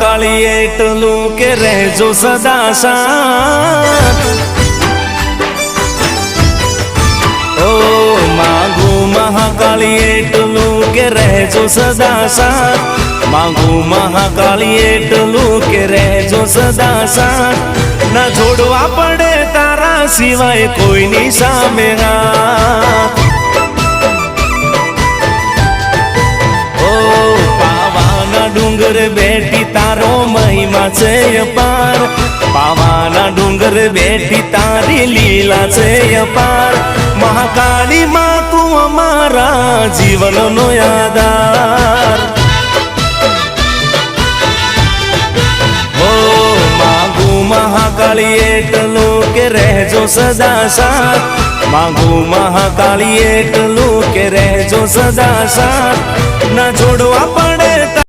મહાકાળી એટલું કે રહેજો સદા સાથ ઓ માંગુ મહાકાળી એટલું કે રહેજો સદા સાથ માંગુ મહાકાળી એટલું કે રહેજો સદા સાથ ના જોડવા પડે તારા સિવાય કોઈની સામે હાથ ડુંગર બેઠી તારો મહિમા છે અપાર પાવાના ડુંગર બેઠી તારી લીલા છે અપાર મહાકાળી માં તું અમારા જીવનનો આધાર ઓ માંગુ મહાકાળી એટલું કે રહેજો સદા સાથ માંગુ મહાકાળી એટલું કે રહેજો સદા સાથ ના જોડવા પણ